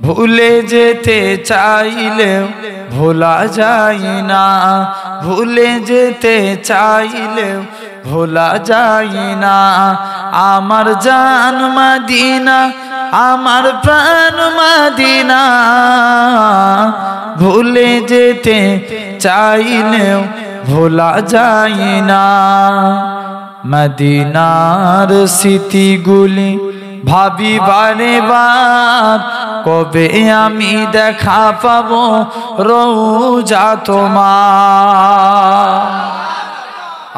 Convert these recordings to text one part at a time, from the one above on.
ভুলে যেতে চাইলেও ভোলা যায় না, ভুলে যেতে চাইলেও ভোলা যায় না। আমার জান মদিনা, আমার প্রাণ মদিনা, ভুলে যেতে চাইলেও ভোলা যায় না। মদিনার স্মৃতিগুলি ভাবি বারে বার, কবে আমি দেখা পাবো রোজা তোমার।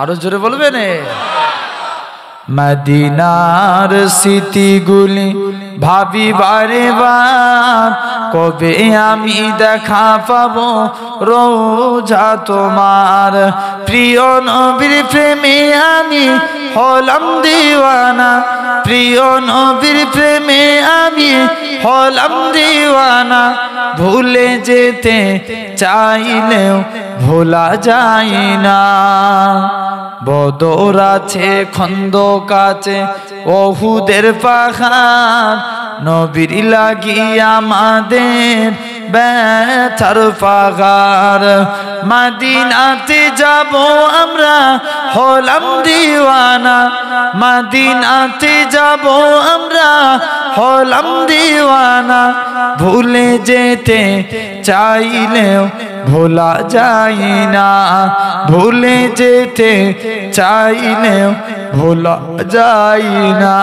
আরো জোরে বলবেন। মদিনার স্মৃতিগুলি ভাবি বারে বার, কবে আমি দেখা পাবো রোজা তোমার। প্রিয় নবীর প্রেমে আমি হলাম দিওয়ানা, প্রিয় নবীর প্রেমে আমি হলাম দিওয়ানা। ভুলে যেতে চাইলেও ভোলা যায় না। বদর আছে, খন্দক আছে, ওহুদের পাহাড়, নবীর লাগি আমাদের ব্যথার পাহাড়। মদিনাতে যাব আমরা হলাম দিওয়ানা, মদিনাতে যাব আমরা হলাম দিওয়ানা। ভুলে যেতে চাইলেও ভোলা যায় না, ভুলে যেতে চাইলেও ভোলা যায় না।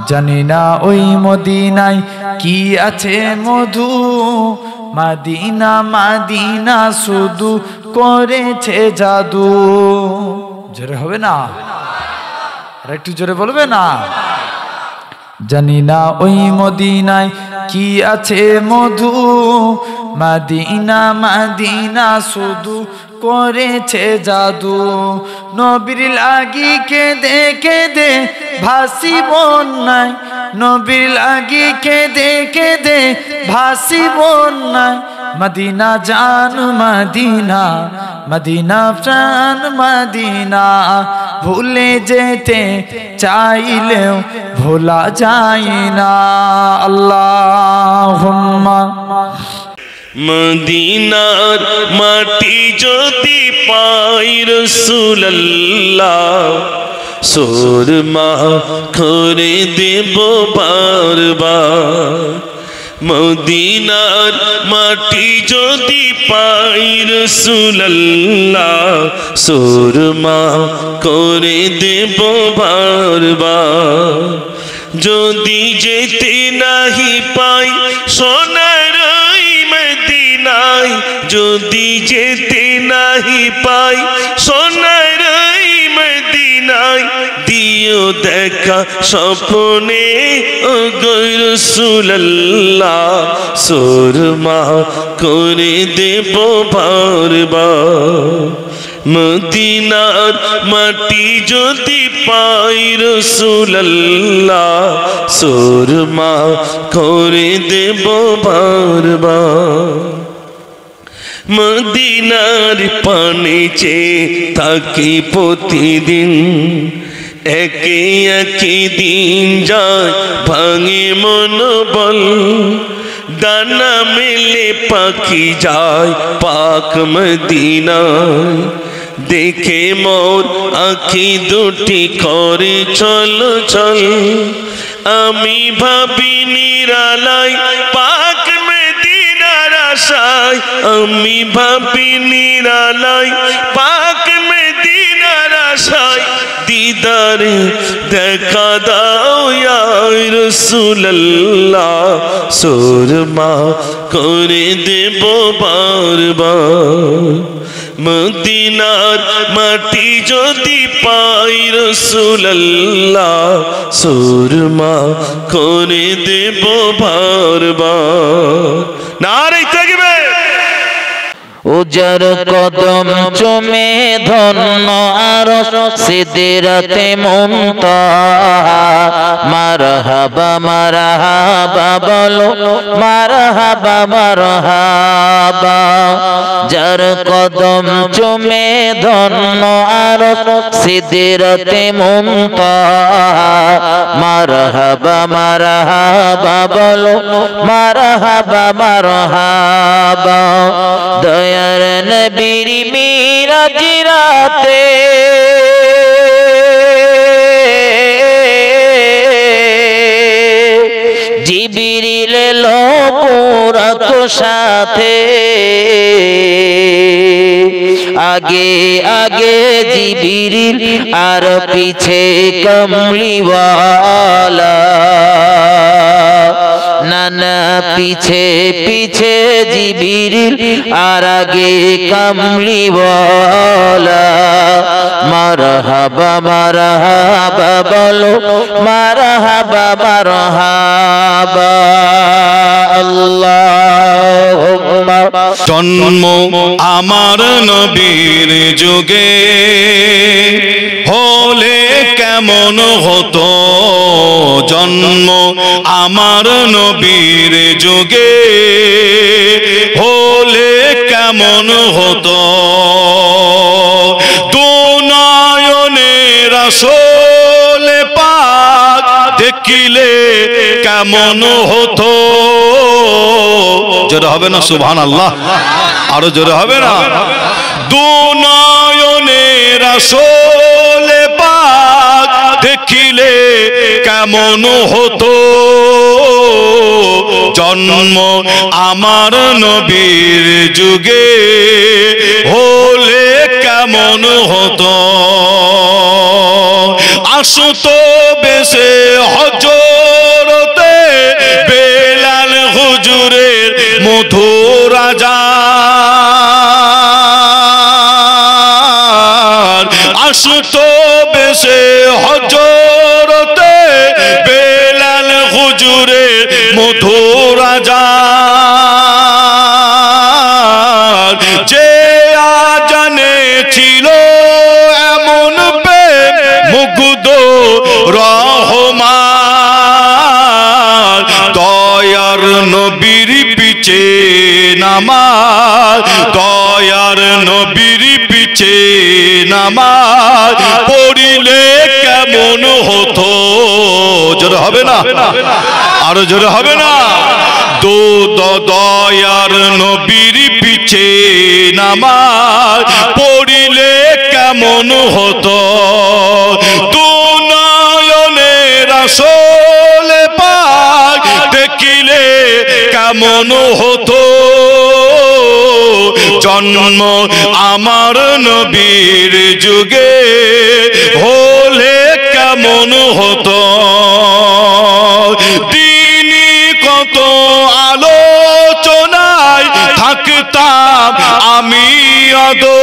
জানি না ওই মদিনায় কি আছে মধু, মদিনা মদিনা শুধু করেছে জাদু। জোরে হবে না? আর একটু জোরে বলবে না? জানি না ওই মদিনায় কি আছে মধু, মদিনা মদিনা শুধু করেছে জাদু। নবীর লাগি কেঁদে কেঁদে ভাসি বন্যায়, নবীর লাগি কেঁদে কেঁদে ভাসি বন্যায়। মদিনা জান মদিনা, মদিনা প্রাণ মদিনা, ভুলে যেতে চাইলেও ভোলা যায় না। আল্লাহুম্মা মদিনার মাটি যদি পাই রাসূলুল্লাহ, সুরমা করে দেব বারবার। মদিনার মাটি যদি পাই রাসূলুল্লাহ, সুরমা করে দেব বারবার। যদি যেতে নাহি পাই সোনার মদিনায়, যদি যেতে নাহি পাই সোনার মদিনায়, দিও দেখা স্বপ্নে ও গো রাসূলুল্লাহ, সুরমা করে দেব বারবার। মদিনার মাটি যদি পাই রাসূলুল্লাহ, সুরমা করে দেব বারবার। মদিনার পানে চেয়ে থাকি প্রতিদিন, একে একে দিন যায় ভাঙে মনোবল। ডানা মেলে পাখি যায় পাক মদিনায়, দেখে মোর আঁখি দুটি করে চল চল। আমি ভাবি নিরালায় পাক মদিনার আশায়, আমি ভাবি নিরালায় পাক মদিনার আশায়। দিদারে দেখা দাও ইয়া রাসূলুল্লাহ, সুরমা করে দেব বারবার। মদিনার মাটি যদি পাই রাসূলুল্লাহ, সুরমা করে দেব বারবার। নারে তাকবীর। ও যার কদম চুমে ধন্য আরশ সিদরাতে মুনতাহা মারহাবা মারহাবা বলো মারহাবা মারহাবা যার কদম চুমে ধন্য আরশ সিদরাতে মুনতাহা মারহাবা মারহাবা বলো মারহাবা মারহাবা দয়ার নবীর মিরাজ রাতে জিবরিল এলো পুরাত সাথে আগে আগে জিবরিল আর পিছে কমলিওয়ালা নানা পিছে পিছে জিবরিল আর আগে কমলিওয়ালা মারহাবা মারহাবা বলো মারহাবা মারহাবা আল্লাহুম্মা জন্ম আমার নবীর যুগে হলে কেমন হতো জন্ম আমার নবীর যুগে হলে কেমন হতো দু নয়নে রাসূল পাক দেখিলে কেমন হতো জোরে হবে না সুবহানাল্লাহ আরো জোরে হবে না দু নয়নে রাসূল পাক দেখিলে কেমন হতো জন্ম আমার নবীর যুগে হলে কেমন হতো আসতো বেশে হজরতে বেলাল হুজুরের মধুর আযান আসতো বেশে হজরতে বেলাল হুজুরের মধুর আযান যে আযানে ছিল এমন প্রেম মুগ্ধ রহমান দয়ার নবীর পিছে নামাজ দয়ার নবীর পিছে নামাজ পড়িলে কেমন হতো জোরে হবে না আরো জোরে হবে না দো দয়ার নবীর পিছে নামাজ পড়িলে কেমন হতো দু নয়নে রাসূল পাক দেখিলে কেমন হতো জন্ম আমার নবীর যুগে হলে কেমন হতো দিনই কত আলোচনায় থাকতাম আমি আদো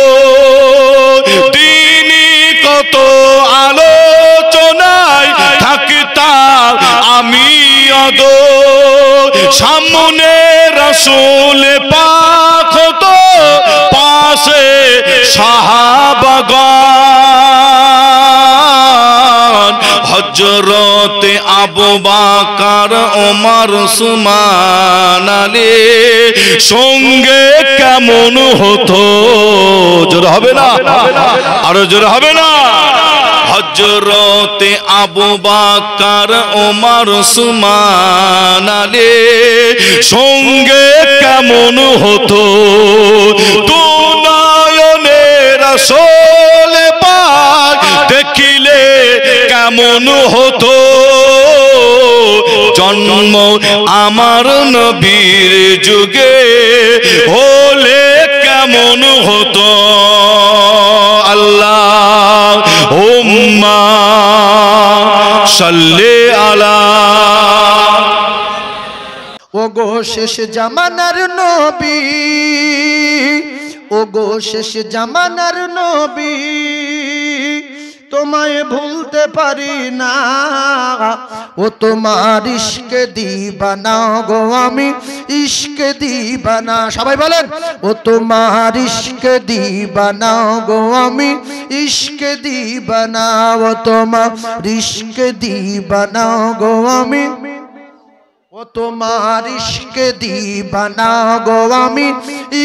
দিনই কত আলোচনায় থাকতাম আমি আদো সামনে রাসূল পাক হতো পাশে সাহাবাগণ হযরতে আবু বকর ওমর উসমান আলী সঙ্গে কেমন হতো জোরে হবে না আরো জোরে হবে না হযরতে আবু বকর ওমর উসমান আলী সঙ্গে কেমন হতো দু নয়নে রাসূল পাক দেখিলে কেমন হতো জন্ম আমার নবীর যুগে হলে কেমন হতো আল্লাহুম্মা সাল্লি আলা ওগো শেষ জামানার নবী ওগো শেষ জামানার নবী তোমায় ভুলতে পারি না ও তোমার ইশকে দিবানা গো আমি ইশকে দিবানা সবাই বলেন ও তোমার ইশকে দিবানা গো আমি ইশকে দিবানা ও তোমার ইশকে দিবানা গো আমি ও তোমার ইশকে দিবানা গো আমি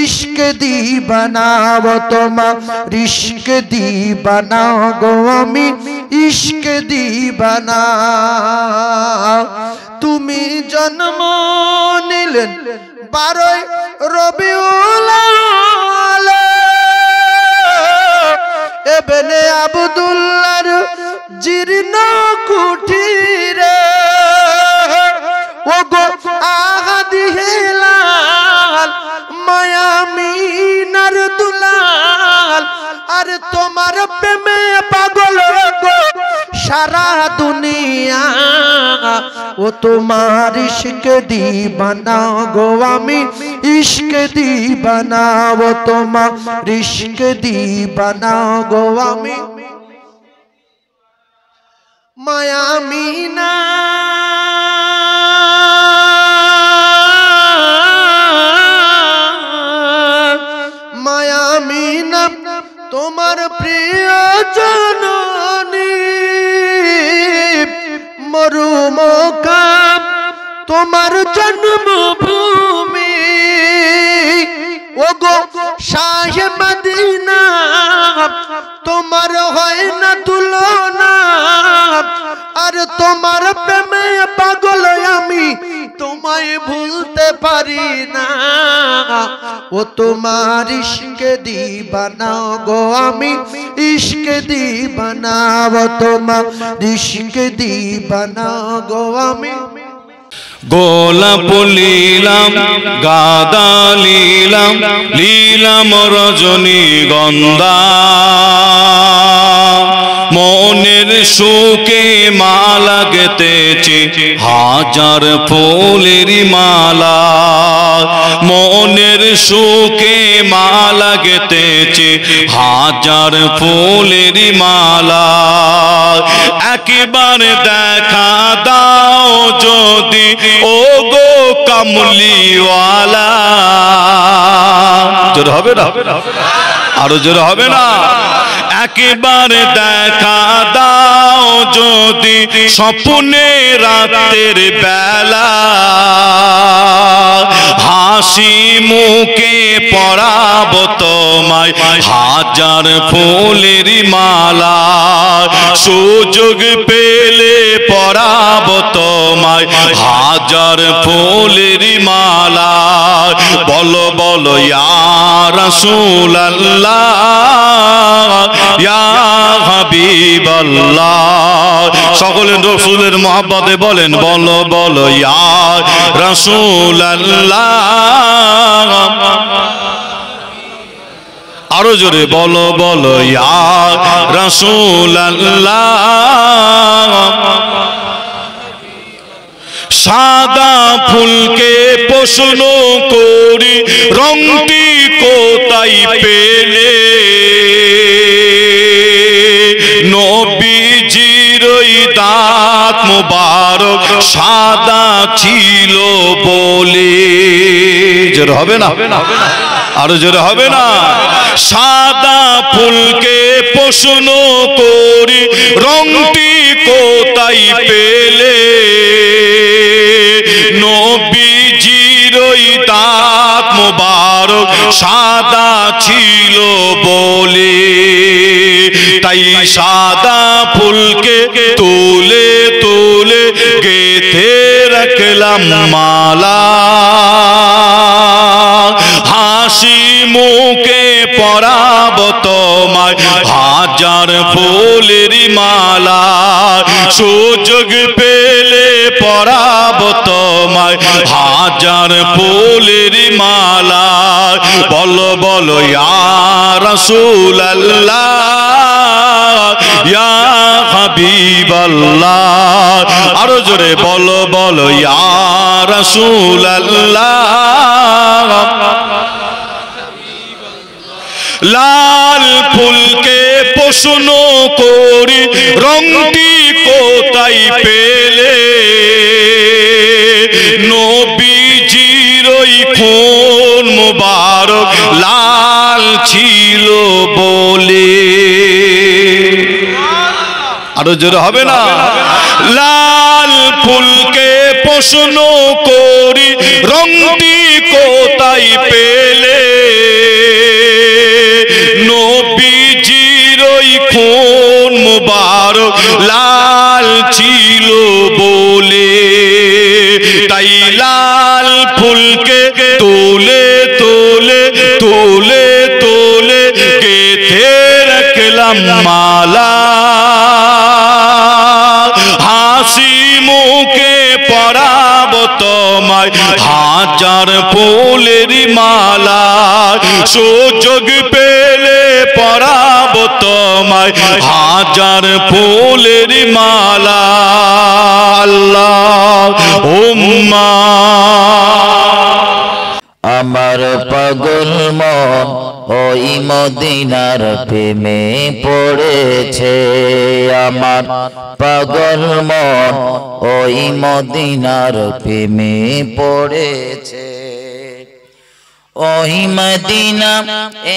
ইশকে দিবানা ও তোমার ইশকে দিবানা গো আমি ইশকে দিবানা তুমি জন্ম নিলেন 12 রবিউল আউয়াল ইবনে আব্দুল্লাহর জীর্ণ কুঠিরে ওগো আহাদি হেলাল মায়ামিনার দুলাল আর তোমার প্রেমে পাগল গো সারা দুনিয়া ও তোমার ইশকে দিবানা গো আমি ইশকে দিবানা ও তোমার ইশকে দিবানা গো আমি মায়ামিনা মায়ামিনা তোমার প্রিয় জননী মরুমকাম তোমার জন্মভূমি ওগো শাহে মদিনা তোমার হয় না তুলনা আর তোমার প্রেমে পাগল আমি তোমায় ভুলতে পারি না ও তোমার ইশকে দিবানা গো আমি ইশকে দিবানা ও তোমার ইশকে দিবানা গো আমি গোলাপ লীলাম গাদা লীলাম লীলাম রজনীগন্ধা মনের সুখে মালা গেতেছে হাজার ফুলের মালা মনের সুখে মালা গেতেছে হাজার ফুলের মালা একবার দেখা দাও যদি ও গো কামলিওয়ালা জোর হবে না আরো জোর হবে না একবার দেখা দাও যদি স্বপ্নে রাতের বেলা হাসি মুখে পরাবো তোমায় হাজার ফুলের মালা সুযোগ পেলে পরাবো তোমায় হাজার ফুলের মালা বলো বলো ইয়া রাসূলুল্লাহ ইয়া হাবিবাল্লাহ সকলে রাসূলের মহব্বতে বলেন বলো বলো ইয়া রাসূলুল্লাহ আরো জোরে বলো বলো ইয়া রাসূলুল্লাহ সাদা ফুলকে প্রশ্ন করি রংটি কোথায় পেলে নবীজির দাঁত মোবারক সাদা ছিল বলে জোর হবে না আরো জোরে হবে না সাদা ফুলকে প্রশ্ন করি রংটি কোথায় পেলে নবীজির দাঁত মোবারক সাদা ছিল বলে তাই সাদা ফুলকে তুলে তুলে গেথে রাখলাম মালা হাসি মুখে পরাবো তোমায় হাজার ফুলের মালা সুযোগ পেলে পরাবো তোমায় হাজার ফুলের মালা বলো বলো ইয়া রাসূলুল্লাহ ইয়া হাবিবাল্লাহ আরো জোরে বলো বলো ইয়া রাসূলুল্লাহ লাল ফুলকে প্রশ্ন করি রংটি কোথায় পেলে নবীজির ওই খুন মুবারক লাল ছিল বলে আরো জোরে হবে না লাল ফুলকে প্রশ্ন করি রংটি কোথায় পেলে নবীজির ওই খুন মুবারক লাল ছিল বলে তাই লাল ফুলকে তোলে তোলে তোলে তোলে গেথে রাখলাম মালা হাসি মুখে পরাবো তোমায় হাজার ফুলের মালা সুযোগ পেলে পরাবো তোমায় হাজার ফুলের মালা আল্লাহুম্মা আমার পাগল মন ওই মদিনার প্রেমে পড়েছে আমার পাগল মন ওই মদিনার প্রেমে পড়েছে ওই মদিনা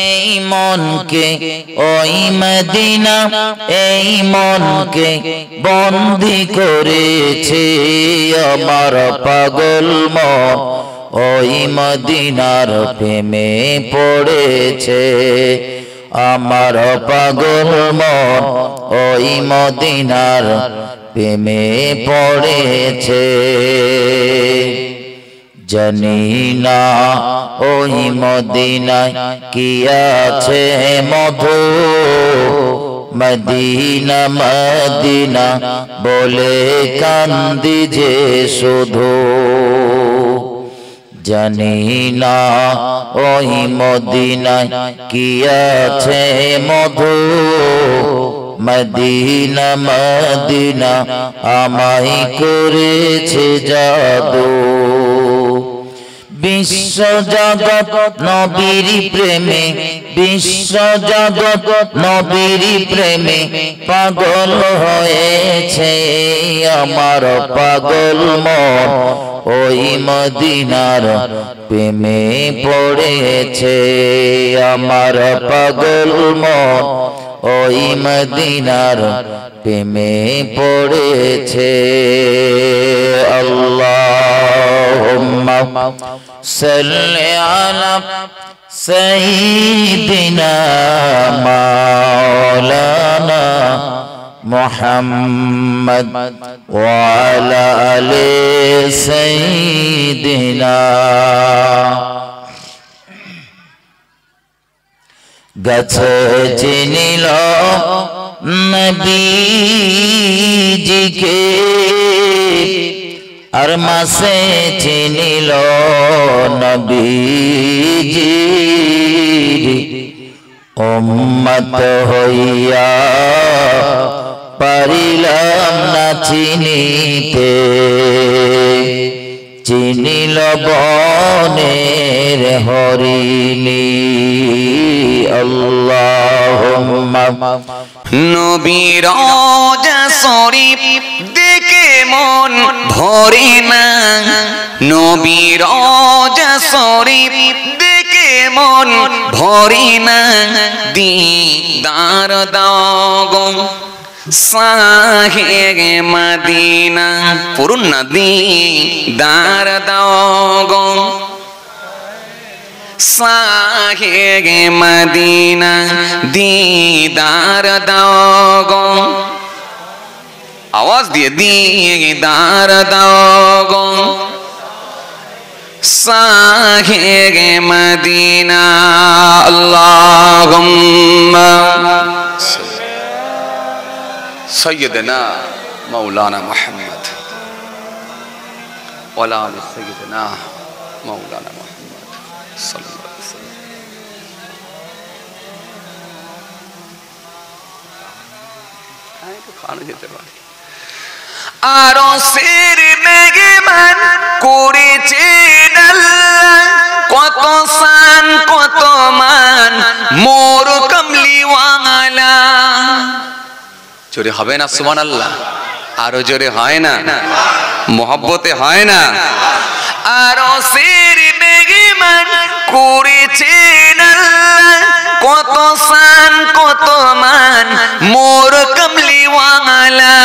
এই মনকে ওই মদিনা এই মনকে বন্দি করেছে আমার পাগল মন ওই মদিনার প্রেমে পড়েছে আমার পাগল মন ওই মদিনার প্রেমে পড়েছে জানি না ওই মদিনায় কি আছে মধু মদিনা মদিনা বলে কান্দি যে শুধু জানি না ওই মদিনায় কি আছে মধু মদিনা মদিনা আমায় করেছে জাদু বিশ্ব জগৎ নবীর প্রেমে বিশ্ব জগৎ নবীর প্রেমে পাগল হয়েছে আমার পাগল মন ওই মদিনার প্রেমে পড়েছে আমার পাগল মন ওই মদিনার প্রেমে পড়েছে আল্লাহুম্মা সাল্লি আলা সাইয়্যিদিনা মাওলানা মুহাম্মদ ওয়া আলা আলি সাইয়্যিদিনা গছে চিনিল নবীজিকে আর মাসে চিনিল নবীজি উম্মত হইয়া পারিলাম না চিনিতে চিনিল বনের হরিণী আল্লাহুম্মা নবীর রওজা শরীফ দেখে মন ভরে না নবীর রওজা শরীফ দেখে মন ভরে না দিদার দাও গো শাহে মদিনা পুরুন না দিদার দাও গো শাহে মদিনা দিদার দাও গো आवाज दिए दीदार दोगो साहे मदीना अल्लाहुम्मा सय्यदना मौलाना मुहम्मद वला आलि सय्यदना मौलाना मुहम्मद सल्लल्लाहु अलैहि वसल्लम। खाने যেতে পারে आरो सिर मेहमान করেছেন আল্লাহ কত শান কত মান মোর কমলিওয়ালা জোরে হবে না সুবহানাল্লাহ? আরো জোরে হয় না? মোহব্বতে হয় না? আরো সির মেঘমান করেছেন আল্লাহ, কত শান কত মান মোর কামলিওয়ালা।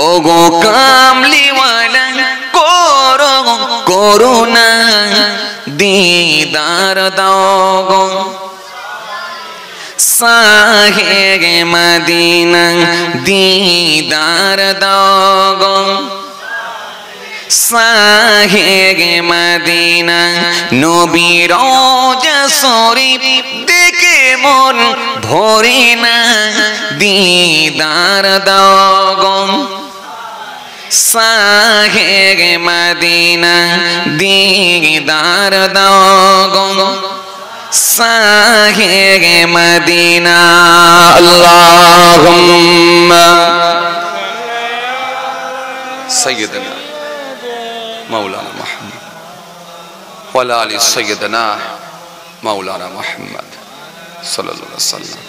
ও গো কামলিওয়ালা করো করুণা দিদার দাও গো। শাহে মদিনা দিদার দাও গো। শাহে মদিনা নবীর রওজা শরীফ দেখে মন ভরে না দিদার দাও গো। শাহে মদিনা দিদার দাও গো। শাহে মদিনা আল্লাহুম্মা সাইয়্যিদানা মাওলানা মুহাম্মদ ওয়া আলা আলি সাইয়্যিদানা মাওলানা মুহাম্মদ সাল্লাল্লাহু আলাইহি ওয়াসাল্লাম।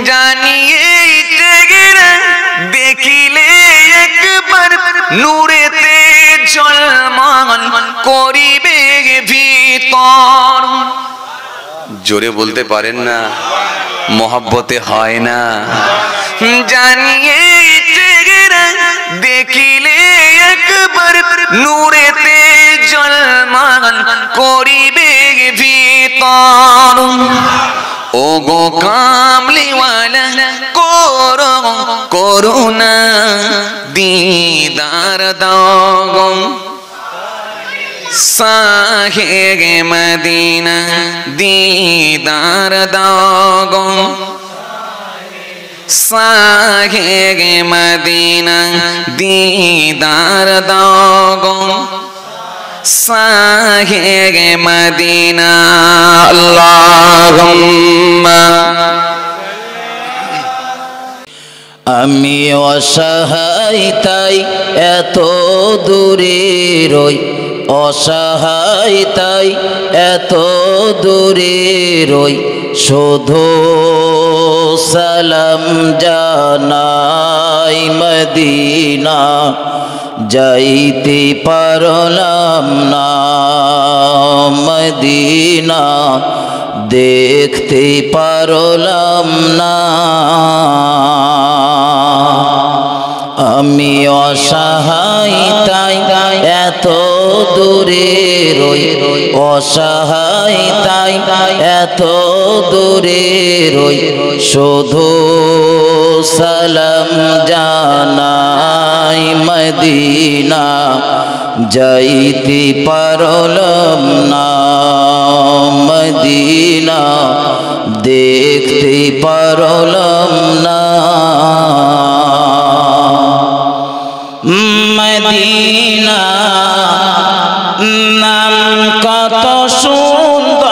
জানিয়ে তেগেরা দেখিলে একবার নূরেতে ঝলমল করিবে ভিতর। জোরে বলতে পারেন না? মোহব্বতে হয় না? জানিয়ে তেগেরা দেখিলে একবার নূরেতে ঝলমল করিবে ভিতর। ও গো কামলিওয়ালা করো করুণা দিদার দাও গো। শাহে মদিনা দিদার দাও গো। শাহে মদিনা দিদার দাও গো। শাহে মদিনা আল্লাহুম্মা। আমি অসহায় তাই এত দূরে রই, অসহায় তাই এত দূরে রই, শুধু সালাম জানাই মদিনা, যাইতে পারলাম না মদিনা, দেখতে পারলাম না। আমি অসহায় তাই এত দূরে রই, অসহায় তাই এত দূরে রই, শুধু সালাম জানাই মদিনা, যাইতে পারলাম না মদিনা, দেখতে পারলাম না। মদিনা নাম কত সুন্দর,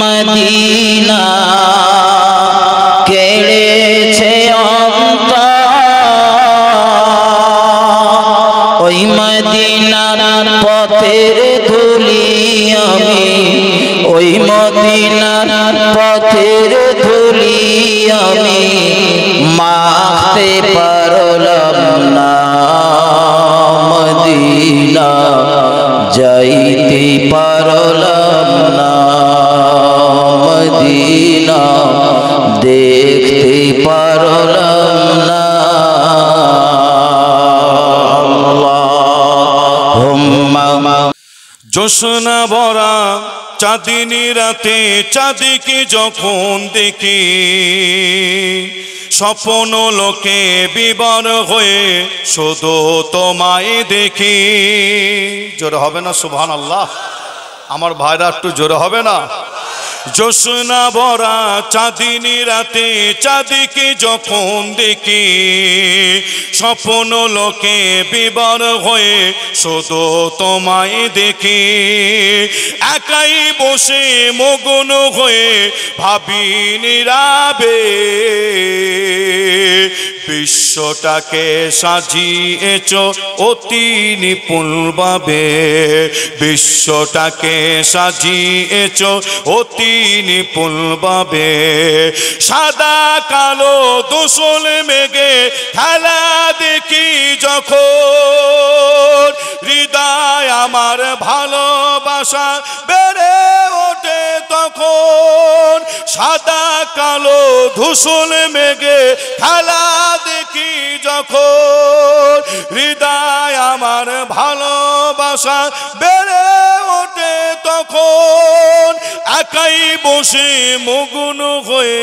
মদিনা কেড়েছে অন্তর, ওই মদিনার পথের ধুলি আমি, ওই মদিনার পথের ধুলি আমি মাখতে পারলাম না মদিনা, যাইতে পারলাম না মদিনা, দেখতে পারলাম না। আল্লাহুম্মা জোসনা ভরা চাঁদিনী রাতে চাঁদিকে যখন দেখি, স্বপ্ন লোকে বিবর হয়ে শুধু তোমায় দেখি। জোরে হবে না সুবহানাল্লাহ? আমার ভাইরা একটু জোরে হবে না? জোসনা ভরা চাঁদিনী রাতে চাঁদিকে যখন দেখি, স্বপ্ন লোকে বিবর হয়ে শুধু তোমায় দেখি। একাই বসে মগ্ন হয়ে ভাবি নীরবে, বিশ্বটাকে সাজিয়েছ অতি নিপুণভাবে, বিশ্বটাকে সাজিয়েছ অতি নিপুণভাবে। সাদা কালো দোসল মেঘে খেলা দেখি যখন, হৃদয় আমার ভালোবাসা বেড়ে ওঠে তখন। সাদা কালো ধূসর মেঘে খেলা দেখি যখন, হৃদয় আমার ভালোবাসা বেড়ে ওঠে তখন। একাই বসে মগ্ন হয়ে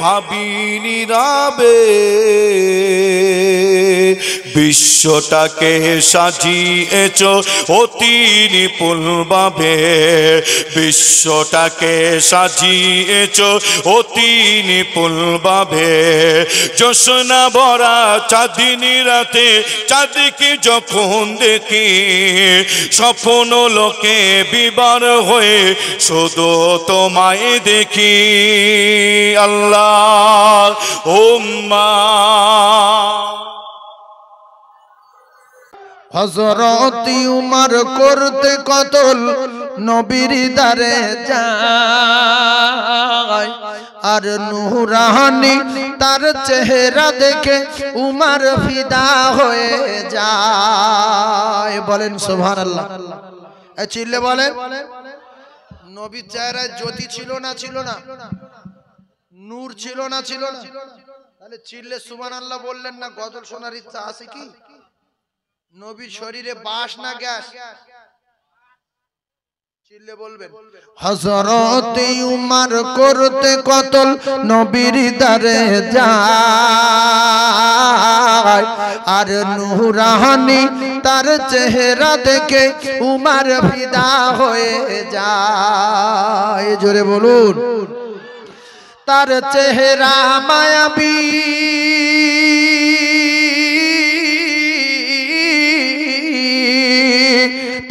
ভাবি নীরবে, বিশ্বটাকে সাজিয়েছ অতি নিপুণভাবে, বিশ্বটাকে সাজিয়েছ অতি নিপুণভাবে। জ্যোৎস্না ভরা চাঁদিনী রাতে চাঁদকে যখন দেখি, স্বপ্ন লোকে বিবার হয়ে শুধু তোমায় দেখি। আল্লাহ উম্মা। হযরত উমর করতে কতল নবীর দারে যায়, আর নূরানি তার চেহারা দেখে উমর ফিদা হয়ে যায়। বলেন সুবহানাল্লাহ। চিল্লে বলেন, নবীর চেহারায় জ্যোতি ছিল না ছিল না? নূর ছিল না ছিল না? তাহলে চিল্লে সুবহানাল্লাহ বললেন না, গজল শোনার ইচ্ছা আছে কি? নবীর শরীরে বাস না গ্যাস? চিল্লে বলবেন। হযরত উমর করতে কতল নবীর দারে যায়, আর নূরানি তার চেহারা দেখে উমর ফিদা হয়ে যায়। জোরে বলুন। তার চেহারা মায়াবী,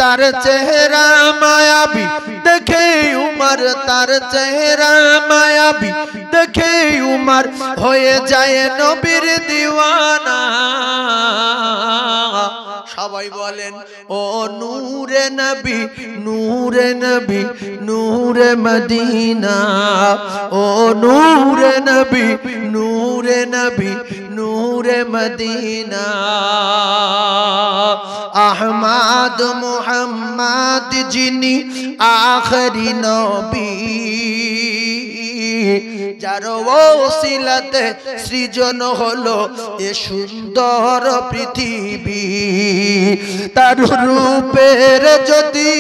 তার চেহারা মায়াবী দেখে উমর, তার চেহারা মায়াবী দেখে উমর হয়ে যায় নবীর দিওয়ানা। সবাই বলেন ও নূরে নবী, নূরে নবী, নূরে মদিনা। ও নূরে নবী, নূরে নবী, নূরে মদিনা। আহমদ মুহাম্মদ যিনি আখরি নবী, যার ওসিলাতে সৃজন হলো এ সুন্দর পৃথিবী। তার রূপের জ্যোতি,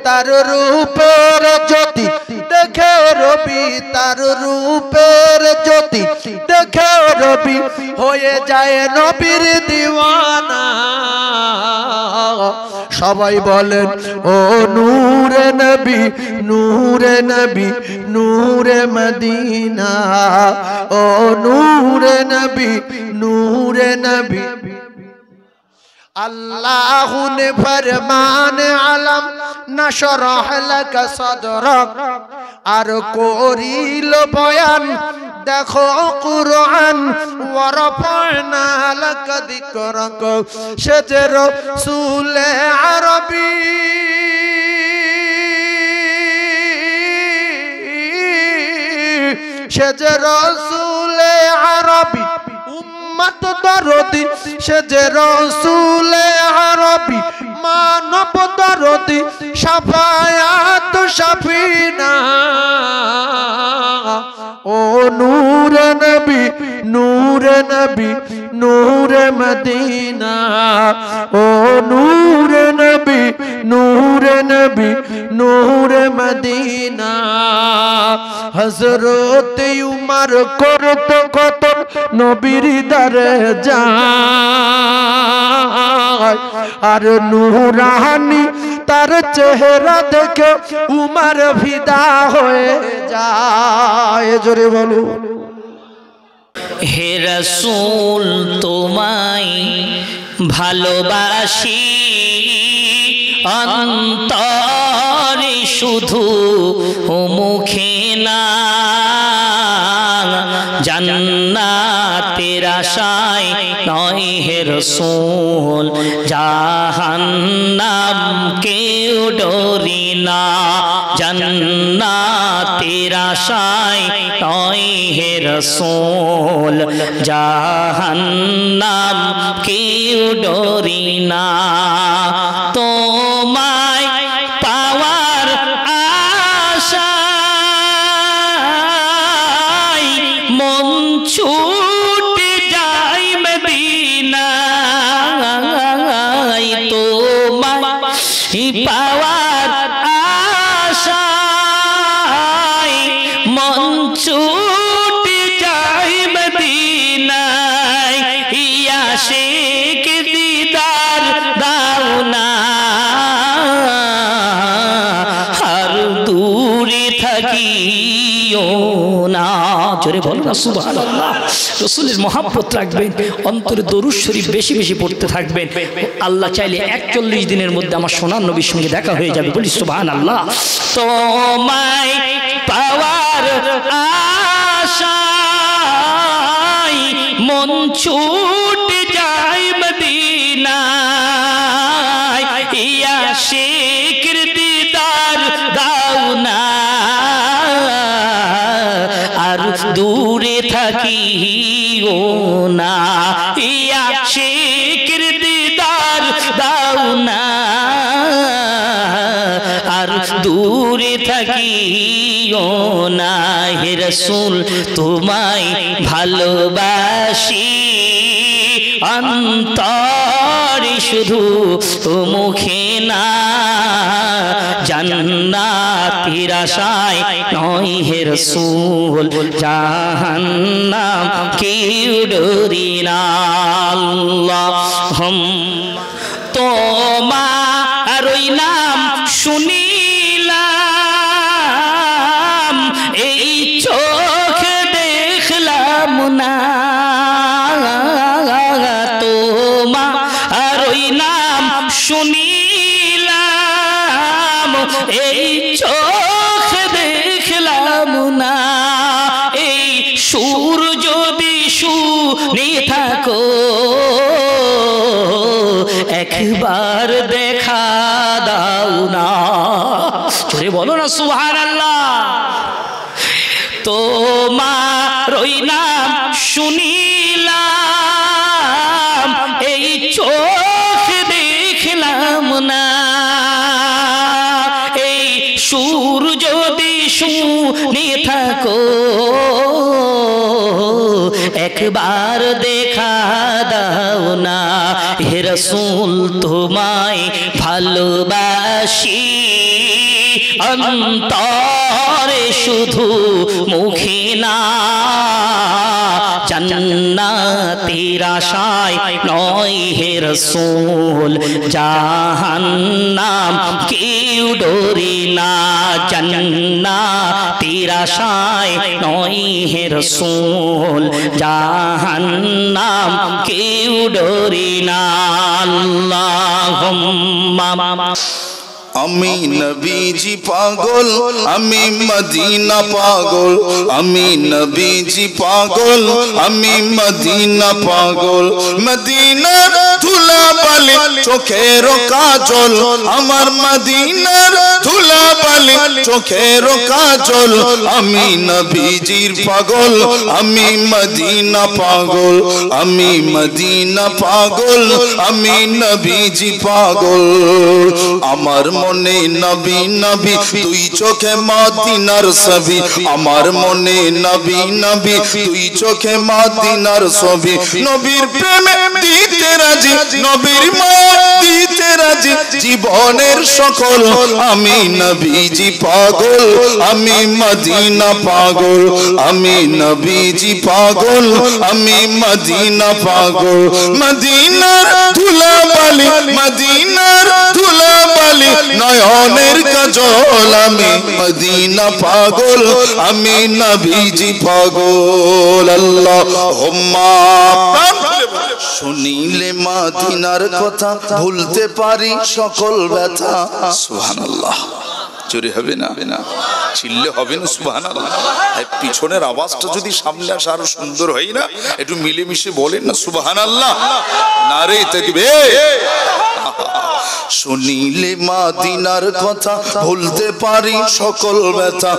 তার রূপের জ্যোতি দেখে রবি, তার রূপের জ্যোতি দেখে রবি হয়ে যায় নবীর দিওয়ানা। সবাই বলেন ও নূরে নবী, নূরে নবী, নূরে মদিনা। ও নূরে নবী, নূরে নবী। अल्लाह ने फरमान आलम नशरह लक सदरक আর করিল বয়ান দেখো কুরআন ওয়ারফানা লাক যিকরাক সে যে রাসূল আরবী সে যে রাসূল আরবী উম্মত দরদি সে যে রাসূল আরবী মানব দরদি শাফায়াত শাফিনা ও নূরে নবী নূরে নবী নূরে মদিনা ও নূরে নবী নূরে নবী নূরে মদিনা হযরত উমর করত কত নবীর দরে যায় আর নূরানি তার চেহারা দেখে উমর ফিদা হয়ে যায় জোরে বলো হে রাসূল তোমায় ভালোবাসি অন্তরে শুধু মুখে না জান্নাতের আশায় নয় হে রাসূল জাহান্নাম কেউ ডরি না জান্নাতের আশায় নয় হে রাসূল জাহান্নাম কেউ ডরি না তোমায় পাওয়ার আশায় মন ছুটে যায় মদিনায় তোমায় পাওয়ার আশায় মন ছুটে যায় মদিনায় আশিক দিদার দাও না আর দূরে থাকিও না জোরে বলো না সুবহানাল্লাহ রাসূলের মহব্বত রাখবেন অন্তরে দরুদ শরীফ বেশি বেশি পড়তে থাকবেন আল্লাহ চাইলে 41 দিনের মধ্যে আমার সোনার নবীর সঙ্গে দেখা হয়ে যাবে বলি সুবহানাল্লাহ তোমায় পাওয়ার আশায় মন ছুটে যায় মদিনায় আশিক দিদার দাও না আর দূরে থাকিও না আশিক দিদার দাও না আর দূরে থাকিও না হে রাসূল তোমায় ভালোবাসি অন্তরে শুধু মুখে না জান্নাতের আশায় নয় হে রাসূল জাহান্নাম কেউ ডরি না আল্লাহুম্মা তোমার ওই নাম শুনিলাম এই চোখ দেখলাম না তোমার ওই নাম শুনিলাম এই চোখ দেখলাম না এই সুর যদি শুনে থাকো একবার দেখা দাও না জোরে বলো না সুবহানাল্লাহ তোমার ওই নাম শুনিলাম এই চোখ দেখলাম না এই সুর যদি শুনে থাকো একবার দেখা দাও না হে রাসূল তোমায় ভালোবাসি অন্তরে শুধু মুখে না জান্নাতের আশায় নয় হে রাসূল জাহান্নাম কেউ ডরি না জান্নাতের আশায় নয় হে রাসূল জাহান্নাম কেউ ডরি না আল্লাহুম্মা আমি নবীজি পাগল আমি মদিনা পাগল আমি নবীজি পাগল আমি মদিনা পাগল মদিনার ধুলা বালি চোখের কাজল আমার মদিনার ধুলা বালি চোখের কাজল আমি নবীজির পাগল আমি মদিনা পাগল আমি মদিনা পাগল আমি নবীজি পাগল আমার মনে নবী নবী তুই চোখে মদিনার ছবি আমার মনে নবী নবী তুই চোখে মদিনার ছবি নবীর প্রেমে দিতে রাজি নবীর মায়া দিতে রাজি জীবনের সকল আমি নবীজি পাগল আমি মদিনা পাগল আমি নবীজি পাগল আমি মদিনা পাগল মদিনার ধুলা বালি মদিনার ধুলা বালি নয়নের কাজল আমি মদিনা পাগল আমি নবীজি পাগল আল্লাহুম্মা শুনিলে মদিনার কথা ভুলতে পারি সকল ব্যথা সুবহানাল্লাহ জোরে হবে না চিল্লে হবে না সুবহানাল্লাহ। পিছনের আওয়াজটা যদি সামনে আসে আরো সুন্দর হয় না? একটু মিলেমিশে বলেন না সুবহানাল্লাহ। নারে তাকবীর। শুনিলে মদিনার কথা ভুলতে পারি সকল ব্যথা,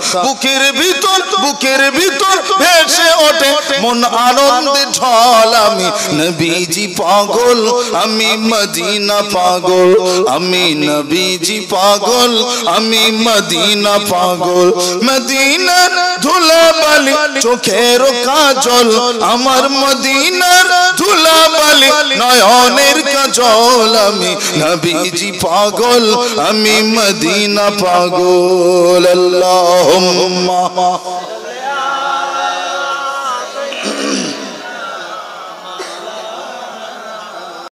বুকের ভিতর ভেসে ওঠে মন আনন্দে ঢল। আমি নবীজি পাগল, আমি মদিনা পাগল, আমি নবীজি পাগল, আমি মদিনা পাগল। মদিনার ধুলাবালি চোখের কাজল, আমার মদিনার ধুলাবালি নয়নের কাজল। আমি নবীজি পাগল, আমি মদিনা পাগল। আল্লাহুম্মা